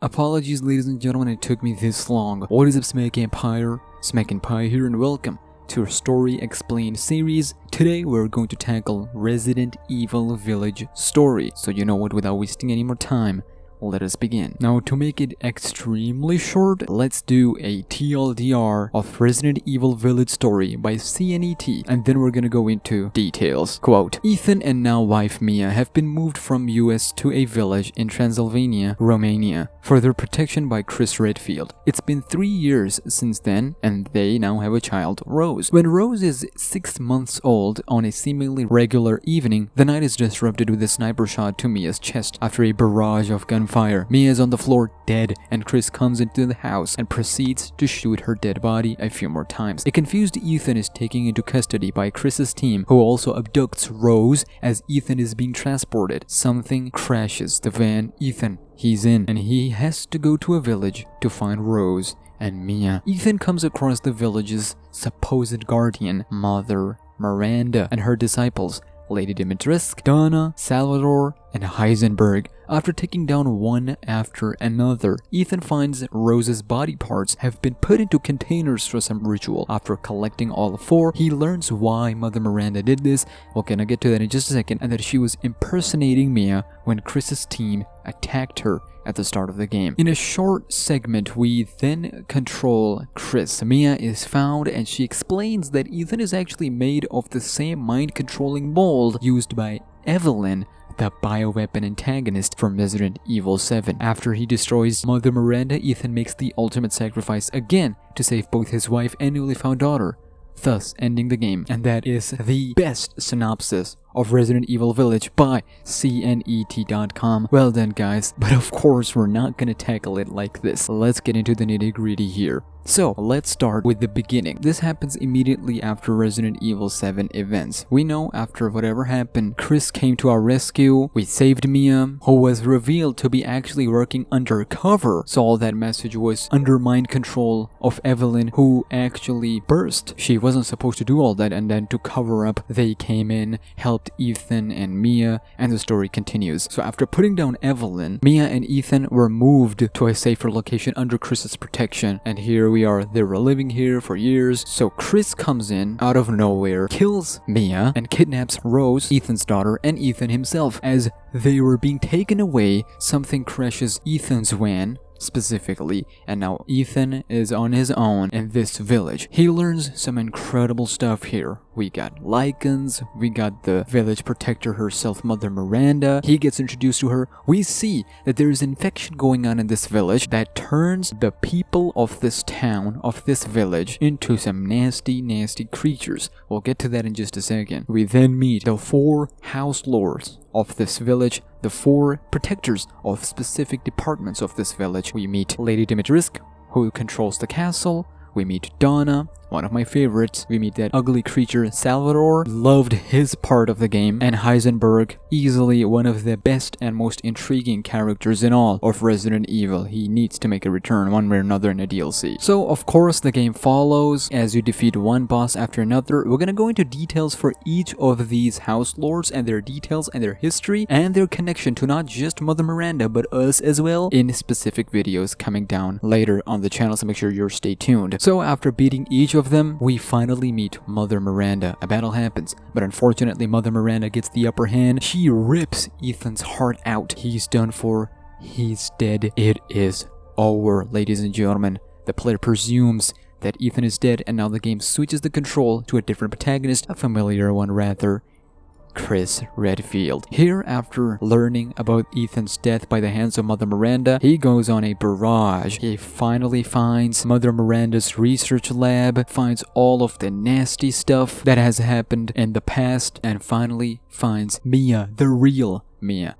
Apologies ladies and gentlemen, it took me this long. What is up SmackNPie? SmackNPie here and welcome to our Story Explained series. Today we're going to tackle Resident Evil Village story. So you know what, without wasting any more time, let us begin. Now to make it extremely short, let's do a TLDR of Resident Evil Village story by CNET, and then we're gonna go into details. Quote, Ethan and now wife Mia have been moved from US to a village in Transylvania, Romania, for their protection by Chris Redfield. It's been 3 years since then, and they now have a child, Rose. When Rose is 6 months old, on a seemingly regular evening, the night is disrupted with a sniper shot to Mia's chest after a barrage of gunfire. Mia is on the floor dead, and Chris comes into the house and proceeds to shoot her dead body a few more times. A confused Ethan is taken into custody by Chris's team, who also abducts Rose as Ethan is being transported. Something crashes the van he's in, and he has to go to a village to find Rose and Mia. Ethan comes across the village's supposed guardian, Mother Miranda, and her disciples, Lady Dimitrescu, Donna, Salvador, and Heisenberg. After taking down one after another, Ethan finds that Rose's body parts have been put into containers for some ritual. After collecting all four, he learns why Mother Miranda did this. We're gonna get to that in just a second, and that she was impersonating Mia when Chris's team attacked her at the start of the game. In a short segment, we then control Chris. Mia is found, and she explains that Ethan is actually made of the same mind-controlling mold used by Evelyn, the bioweapon antagonist from Resident Evil 7. After he destroys Mother Miranda, Ethan makes the ultimate sacrifice again to save both his wife and newly found daughter, thus ending the game. And that is the best synopsis of Resident Evil Village by CNET.com. Well done guys, but of course we're not gonna tackle it like this. Let's get into the nitty-gritty here. So, let's start with the beginning. This happens immediately after Resident Evil 7 events. We know after whatever happened, Chris came to our rescue, we saved Mia, who was revealed to be actually working undercover. So all that message was under mind control of Evelyn, who actually burst. She wasn't supposed to do all that, and then to cover up, they came in, helped Ethan and Mia, and the story continues. So after putting down Evelyn, Mia and Ethan were moved to a safer location under Chris's protection, and here we are. They were living here for years. So Chris comes in out of nowhere, kills Mia, and kidnaps Rose, Ethan's daughter, and Ethan himself. As they were being taken away, something crashes Ethan's van specifically, and now Ethan is on his own in this village. He learns some incredible stuff here. We got Lycans, we got the village protector herself, Mother Miranda. He gets introduced to her. We see that there is infection going on in this village that turns the people of this town, of this village, into some nasty, nasty creatures. We'll get to that in just a second. We then meet the 4 house lords of this village, the 4 protectors of specific departments of this village. We meet Lady Dimitrescu, who controls the castle. We meet Donna, one of my favorites. We meet that ugly creature Salvador, loved his part of the game, and Heisenberg, easily one of the best and most intriguing characters in all of Resident Evil. He needs to make a return one way or another in a DLC. So of course the game follows as you defeat one boss after another. We're gonna go into details for each of these house lords and their details and their history and their connection to not just Mother Miranda but us as well in specific videos coming down later on the channel, so make sure you're stay tuned. So after beating each of them, we finally meet Mother Miranda. A battle happens, but unfortunately Mother Miranda gets the upper hand. She rips Ethan's heart out. He's done for. He's dead. It is over, ladies and gentlemen. The player presumes that Ethan is dead, and now the game switches the control to a different protagonist, a familiar one rather, Chris Redfield. Here, after learning about Ethan's death by the hands of Mother Miranda, he goes on a barrage. He finally finds Mother Miranda's research lab, finds all of the nasty stuff that has happened in the past, and finally finds Mia, the real Mia.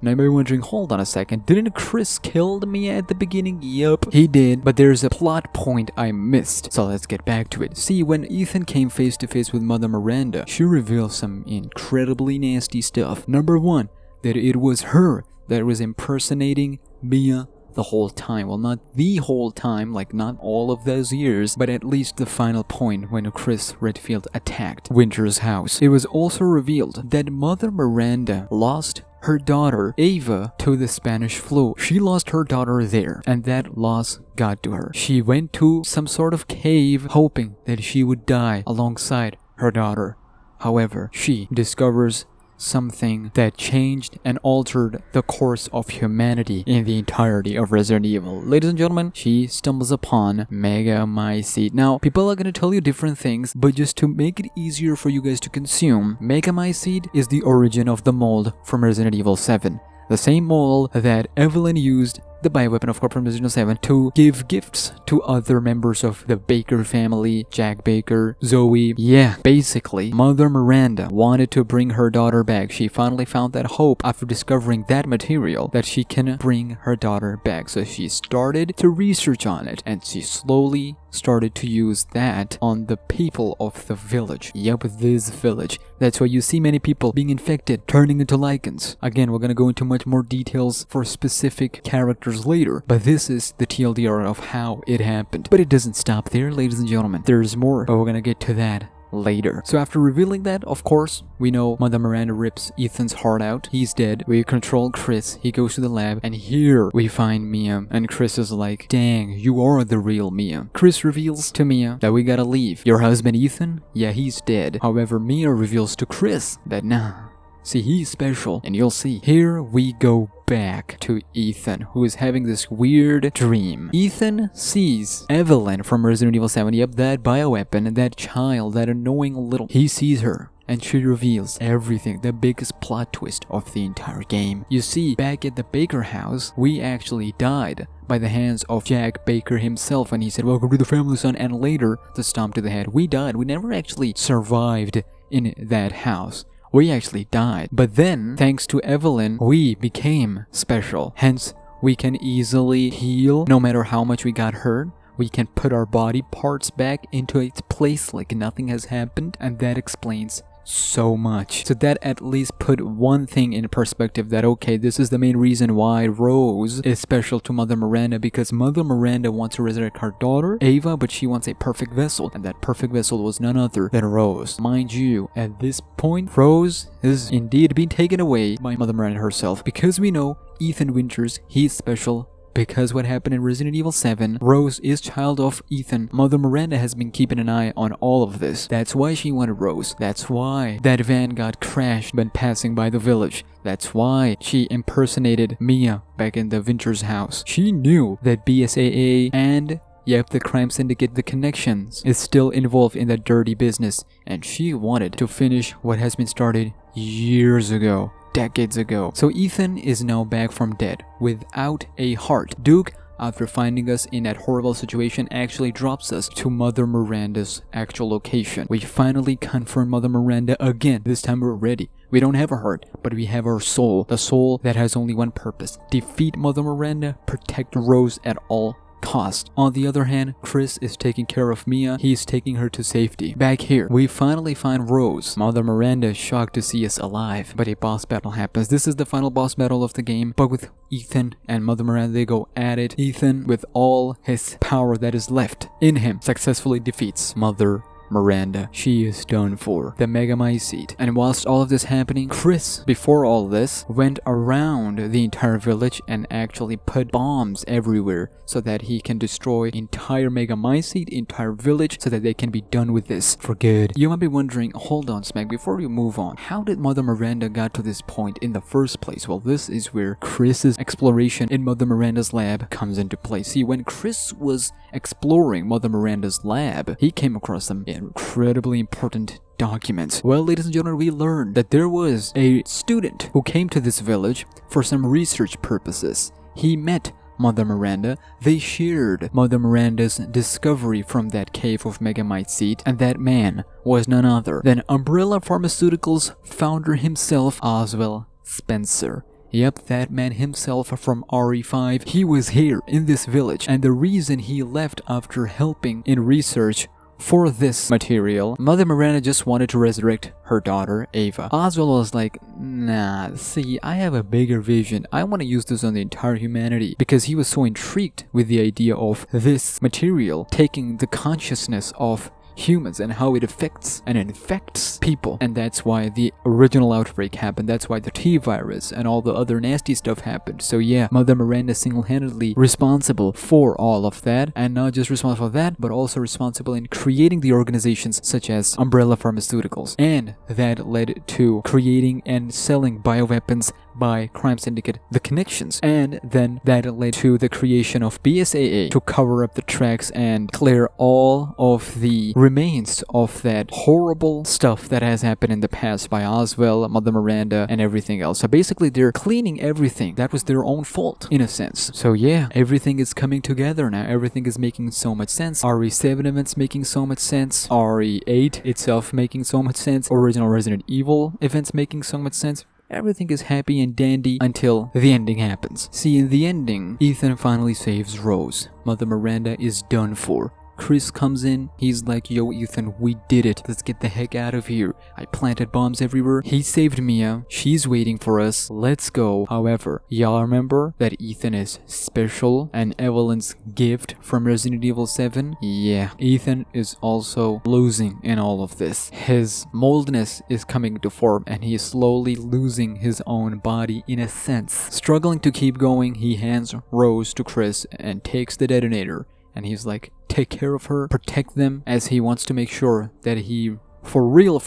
Now you may be wondering, hold on a second, didn't Chris kill Mia at the beginning? Yup, he did, but there's a plot point I missed, so let's get back to it. See, when Ethan came face to face with Mother Miranda, she revealed some incredibly nasty stuff. Number 1, that it was her that was impersonating Mia the whole time. Well, not the whole time, like not all of those years, but at least the final point when Chris Redfield attacked Winter's house. It was also revealed that Mother Miranda lost her daughter, Ava, to the Spanish flu. She lost her daughter there, and that loss got to her. She went to some sort of cave hoping that she would die alongside her daughter. However, she discovers something that changed and altered the course of humanity in the entirety of Resident Evil. Ladies and gentlemen, she stumbles upon Megamycete. Now, people are going to tell you different things, but just to make it easier for you guys to consume, Megamycete is the origin of the mold from Resident Evil 7. The same mold that Evelyn used, the bioweapon of course from Resident Evil 7, to give gifts to other members of the Baker family, Jack Baker, Zoe. Yeah, basically, Mother Miranda wanted to bring her daughter back. She finally found that hope after discovering that material that she can bring her daughter back. So she started to research on it, and she slowly started to use that on the people of the village. Yep, this village. That's why you see many people being infected, turning into lichens. Again, we're gonna go into much more details for specific characters later, but this is the TLDR of how it happened. But it doesn't stop there, ladies and gentlemen. There's more, but we're gonna get to that later. So after revealing that, of course, we know Mother Miranda rips Ethan's heart out. He's dead. We control Chris. He goes to the lab, and here we find Mia, and Chris is like, dang, you are the real Mia. Chris reveals to Mia that we gotta leave. Your husband Ethan? Yeah, he's dead. However, Mia reveals to Chris that nah, see, he's special, and you'll see. Here we go back to Ethan, who is having this weird dream. Ethan sees Evelyn from Resident Evil 7, yep, that bioweapon, that child, that annoying little... He sees her, and she reveals everything, the biggest plot twist of the entire game. You see, back at the Baker house, we actually died by the hands of Jack Baker himself, and he said, welcome to the family, son, and later, the stomp to the head. We died. We never actually survived in that house. We actually died. But then, thanks to Evelyn, we became special. Hence, we can easily heal no matter how much we got hurt. We can put our body parts back into its place like nothing has happened, and that explains so much. So that at least put one thing in perspective, that okay, this is the main reason why Rose is special to Mother Miranda, because Mother Miranda wants to resurrect her daughter, Ava, but she wants a perfect vessel, and that perfect vessel was none other than Rose. Mind you, at this point, Rose is indeed being taken away by Mother Miranda herself, because we know Ethan Winters, he's special. Because what happened in Resident Evil 7, Rose is child of Ethan. Mother Miranda has been keeping an eye on all of this. That's why she wanted Rose. That's why that van got crashed when passing by the village. That's why she impersonated Mia back in the Winters house. She knew that BSAA and yep, the crime syndicate, the connections, is still involved in that dirty business. And she wanted to finish what has been started years ago. Decades ago. So Ethan is now back from dead without a heart. Duke, after finding us in that horrible situation, actually drops us to Mother Miranda's actual location. We finally confront Mother Miranda again. This time we're ready. We don't have a heart, but we have our soul. The soul that has only one purpose: defeat Mother Miranda, protect Rose at all cost. On the other hand, Chris is taking care of Mia. He's taking her to safety. Back here, we finally find Rose. Mother Miranda is shocked to see us alive, but a boss battle happens. This is the final boss battle of the game, but with Ethan and Mother Miranda, they go at it. Ethan, with all his power that is left in him, successfully defeats Mother Miranda. She is done for. The Megamycete. And whilst all of this happening, Chris, before all this, went around the entire village and actually put bombs everywhere so that he can destroy entire Megamycete, entire village, so that they can be done with this for good. You might be wondering, hold on Smack, before we move on, how did Mother Miranda got to this point in the first place? Well, this is where Chris's exploration in Mother Miranda's lab comes into play. See, when Chris was exploring Mother Miranda's lab, he came across some incredibly important documents. Well, ladies and gentlemen, we learned that there was a student who came to this village for some research purposes. He met Mother Miranda. They shared Mother Miranda's discovery from that cave of Megamycete, and that man was none other than Umbrella Pharmaceuticals founder himself, Oswald Spencer. Yep, that man himself from RE5. He was here in this village, and the reason he left after helping in research for this material, Mother Miranda just wanted to resurrect her daughter, Ava. Oswald was like, nah, see, I have a bigger vision. I want to use this on the entire humanity, because he was so intrigued with the idea of this material taking the consciousness of humans and how it affects and infects people. And that's why the original outbreak happened. That's why the T-virus and all the other nasty stuff happened. So yeah, Mother Miranda single-handedly responsible for all of that, and not just responsible for that, but also responsible in creating the organizations such as Umbrella Pharmaceuticals. And that led to creating and selling bioweapons by crime syndicate The Connections, and then that led to the creation of BSAA to cover up the tracks and clear all of the remains of that horrible stuff that has happened in the past by Oswell, Mother Miranda, and everything else. So basically they're cleaning everything. That was their own fault in a sense. So yeah, everything is coming together now. Everything is making so much sense. RE7 events making so much sense. RE8 itself making so much sense. Original Resident Evil events making so much sense. Everything is happy and dandy until the ending happens. See, in the ending, Ethan finally saves Rose. Mother Miranda is done for. Chris comes in, he's like, yo Ethan, we did it, let's get the heck out of here. I planted bombs everywhere, he saved Mia, she's waiting for us, let's go. However, y'all remember that Ethan is special and Evelyn's gift from Resident Evil 7? Yeah, Ethan is also losing in all of this. His moldness is coming to form and he is slowly losing his own body in a sense. Struggling to keep going, he hands Rose to Chris and takes the detonator. And he's like, take care of her, protect them, as he wants to make sure that he, for real,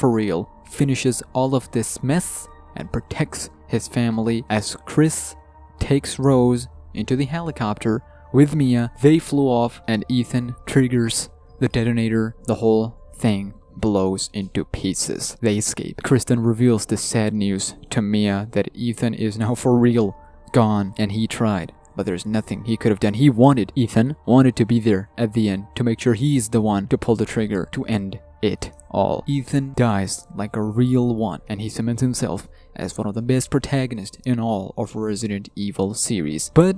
finishes all of this mess and protects his family. As Chris takes Rose into the helicopter with Mia, they flew off and Ethan triggers the detonator. The whole thing blows into pieces. They escape. Chris then reveals the sad news to Mia that Ethan is now for real gone, and he tried. But there's nothing he could have done. Ethan wanted to be there at the end to make sure he's the one to pull the trigger to end it all. Ethan dies like a real one, and he cements himself as one of the best protagonists in all of Resident Evil series. But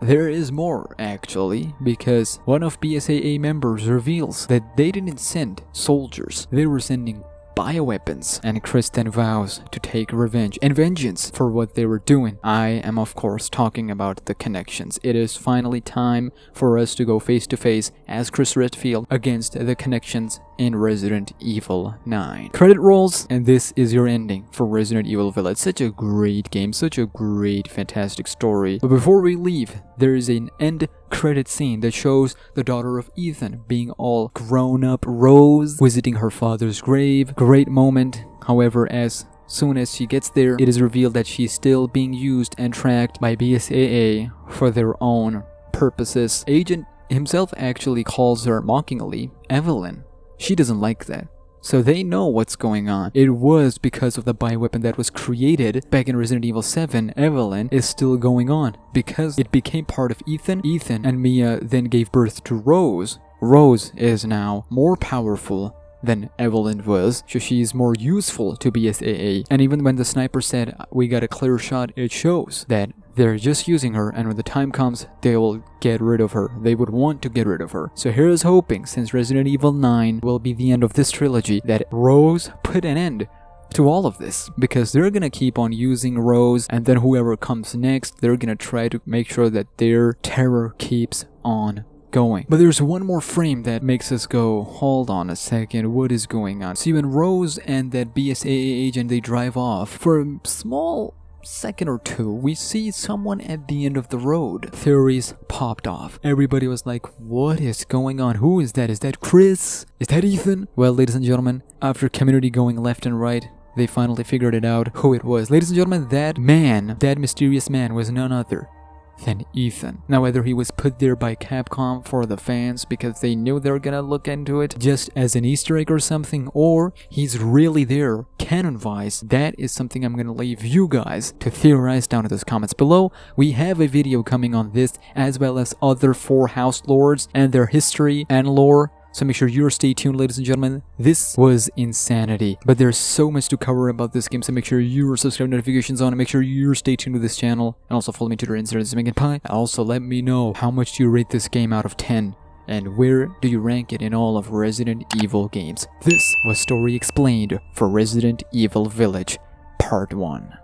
there is more, actually, because one of BSAA members reveals that they didn't send soldiers, they were sending bioweapons, and Chris then vows to take revenge and vengeance for what they were doing. I am of course talking about The Connections. It is finally time for us to go face to face as Chris Redfield against The Connections in Resident Evil 9. Credit rolls, and this is your ending for Resident Evil Village. Such a great game, such a great, fantastic story. But before we leave, there is an end credit scene that shows the daughter of Ethan being all grown up, Rose visiting her father's grave. Great moment. However, as soon as she gets there, it is revealed that she's still being used and tracked by BSAA for their own purposes. Agent himself actually calls her mockingly Evelyn. She doesn't like that. So they know what's going on. It was because of the bioweapon that was created back in Resident Evil 7. Evelyn is still going on because it became part of Ethan. Ethan and Mia then gave birth to Rose. Rose is now more powerful than Evelyn was, so she's more useful to BSAA. And even when the sniper said, we got a clear shot, it shows that they're just using her, and when the time comes, they will get rid of her. They would want to get rid of her. So here's hoping, since Resident Evil 9 will be the end of this trilogy, that Rose put an end to all of this, because they're gonna keep on using Rose, and then whoever comes next, they're gonna try to make sure that their terror keeps on going. But there's one more frame that makes us go, hold on a second, what is going on? See, when Rose and that BSAA agent, they drive off, for a small second or two, we see someone at the end of the road. Theories popped off. Everybody was like, what is going on? Who is that? Is that Chris? Is that Ethan? Well, ladies and gentlemen, after community going left and right, they finally figured it out who it was. Ladies and gentlemen, that man, that mysterious man, was none other than Ethan. Now, whether he was put there by Capcom for the fans because they knew they were gonna look into it just as an Easter egg or something, or he's really there canon-wise, that is something I'm gonna leave you guys to theorize down in those comments below. We have a video coming on this, as well as other 4 House Lords and their history and lore. So make sure you're stay tuned, ladies and gentlemen. This was insanity, but there's so much to cover about this game, so make sure you're subscribed, notifications on, and make sure you're stay tuned to this channel, and also follow me to Twitter, Instagram, SmackNPie. Also, let me know how much do you rate this game out of 10, and where do you rank it in all of Resident Evil games. This was Story Explained for Resident Evil Village, Part 1.